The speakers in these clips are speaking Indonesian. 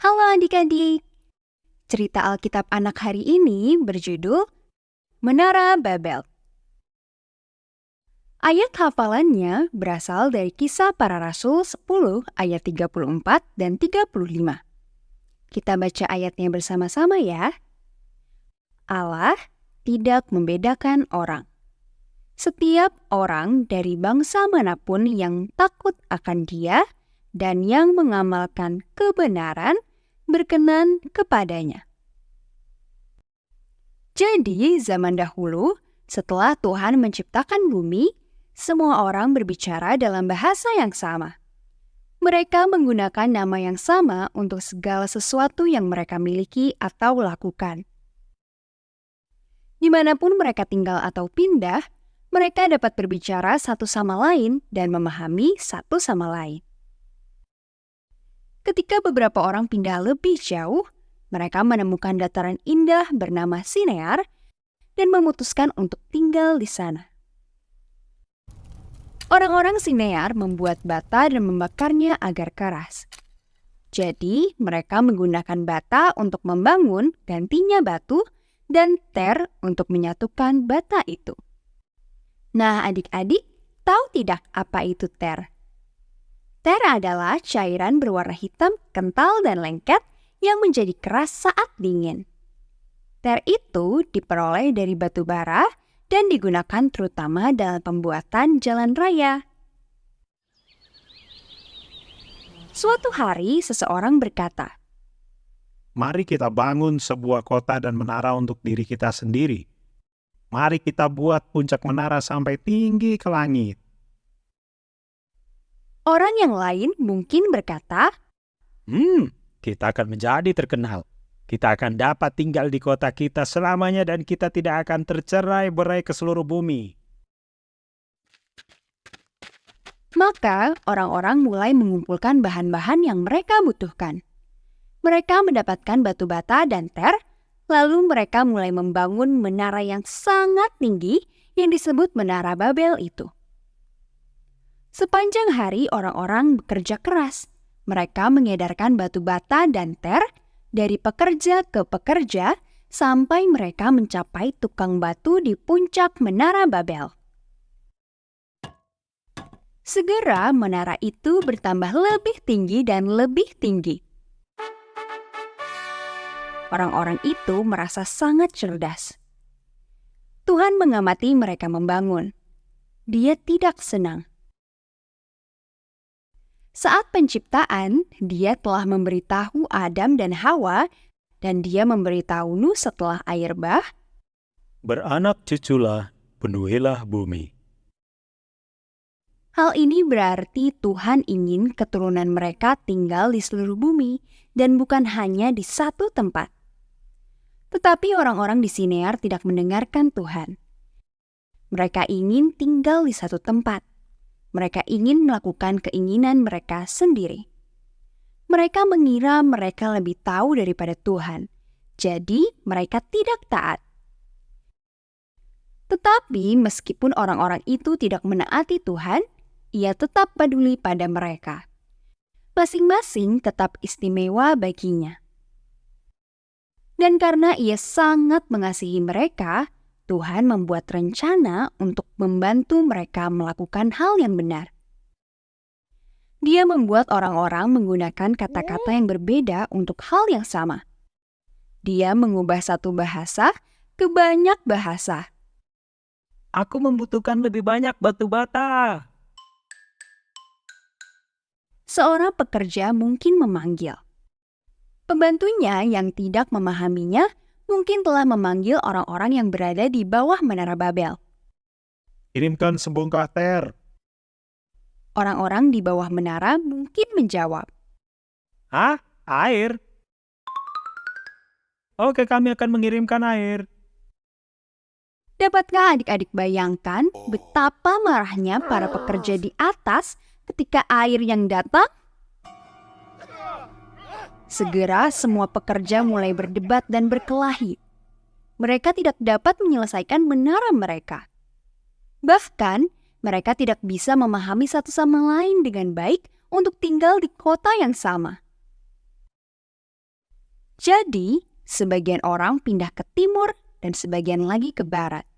Halo adik-adik, cerita Alkitab anak hari ini berjudul Menara Babel. Ayat hafalannya berasal dari Kisah Para Rasul 10 ayat 34 dan 35. Kita baca ayatnya bersama-sama ya. Allah tidak membedakan orang. Setiap orang dari bangsa manapun yang takut akan Dia dan yang mengamalkan kebenaran berkenan kepadanya. Jadi, zaman dahulu, setelah Tuhan menciptakan bumi, semua orang berbicara dalam bahasa yang sama. Mereka menggunakan nama yang sama untuk segala sesuatu yang mereka miliki atau lakukan. Dimanapun mereka tinggal atau pindah, mereka dapat berbicara satu sama lain dan memahami satu sama lain. Ketika beberapa orang pindah lebih jauh, mereka menemukan dataran indah bernama Sinear dan memutuskan untuk tinggal di sana. Orang-orang Sinear membuat bata dan membakarnya agar keras. Jadi, mereka menggunakan bata untuk membangun, gantinya batu, dan ter untuk menyatukan bata itu. Nah, adik-adik, tahu tidak apa itu ter? Ter adalah cairan berwarna hitam, kental, dan lengket yang menjadi keras saat dingin. Ter itu diperoleh dari batu bara dan digunakan terutama dalam pembuatan jalan raya. Suatu hari, seseorang berkata, Mari kita bangun sebuah kota dan menara untuk diri kita sendiri. Mari kita buat puncak menara sampai tinggi ke langit. Orang yang lain mungkin berkata, Kita akan menjadi terkenal. Kita akan dapat tinggal di kota kita selamanya dan kita tidak akan tercerai-berai ke seluruh bumi. Maka orang-orang mulai mengumpulkan bahan-bahan yang mereka butuhkan. Mereka mendapatkan batu bata dan ter, lalu mereka mulai membangun menara yang sangat tinggi yang disebut Menara Babel itu. Sepanjang hari orang-orang bekerja keras. Mereka mengedarkan batu bata dan ter dari pekerja ke pekerja sampai mereka mencapai tukang batu di puncak Menara Babel. Segera menara itu bertambah lebih tinggi dan lebih tinggi. Orang-orang itu merasa sangat cerdas. Tuhan mengamati mereka membangun. Dia tidak senang. Saat penciptaan, Dia telah memberitahu Adam dan Hawa, dan Dia memberitahu Nuh setelah air bah, Beranak cuculah, penuhilah bumi. hal ini berarti Tuhan ingin keturunan mereka tinggal di seluruh bumi dan bukan hanya di satu tempat. Tetapi orang-orang di Sinear tidak mendengarkan Tuhan. Mereka ingin tinggal di satu tempat. Mereka ingin melakukan keinginan mereka sendiri. Mereka mengira mereka lebih tahu daripada Tuhan. Jadi mereka tidak taat. Tetapi meskipun orang-orang itu tidak menaati Tuhan, Ia tetap peduli pada mereka. Masing-masing tetap istimewa baginya. Dan karena Ia sangat mengasihi mereka, Tuhan membuat rencana untuk membantu mereka melakukan hal yang benar. Dia membuat orang-orang menggunakan kata-kata yang berbeda untuk hal yang sama. Dia mengubah satu bahasa ke banyak bahasa. Aku membutuhkan lebih banyak batu bata. Seorang pekerja mungkin memanggil. Pembantunya yang tidak memahaminya mungkin telah memanggil orang-orang yang berada di bawah Menara Babel. Kirimkan sebongkah ter. Orang-orang di bawah menara mungkin menjawab, Hah? Air? Oke, kami akan mengirimkan air. dapatkah adik-adik bayangkan betapa marahnya para pekerja di atas ketika air yang datang? Segera semua pekerja mulai berdebat dan berkelahi. Mereka tidak dapat menyelesaikan menara mereka. Bahkan, mereka tidak bisa memahami satu sama lain dengan baik untuk tinggal di kota yang sama. Jadi, sebagian orang pindah ke timur dan sebagian lagi ke barat.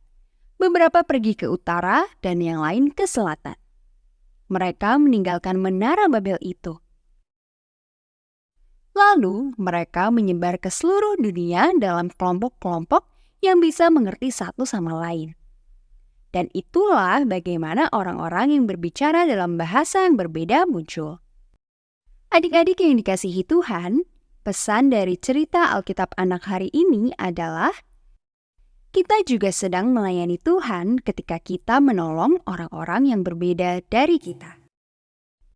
Beberapa pergi ke utara dan yang lain ke selatan. Mereka meninggalkan menara Babel itu. Lalu, mereka menyebar ke seluruh dunia dalam kelompok-kelompok yang bisa mengerti satu sama lain. Dan itulah bagaimana orang-orang yang berbicara dalam bahasa yang berbeda muncul. Adik-adik yang dikasihi Tuhan, pesan dari cerita Alkitab Anak hari ini adalah kita juga sedang melayani Tuhan ketika kita menolong orang-orang yang berbeda dari kita.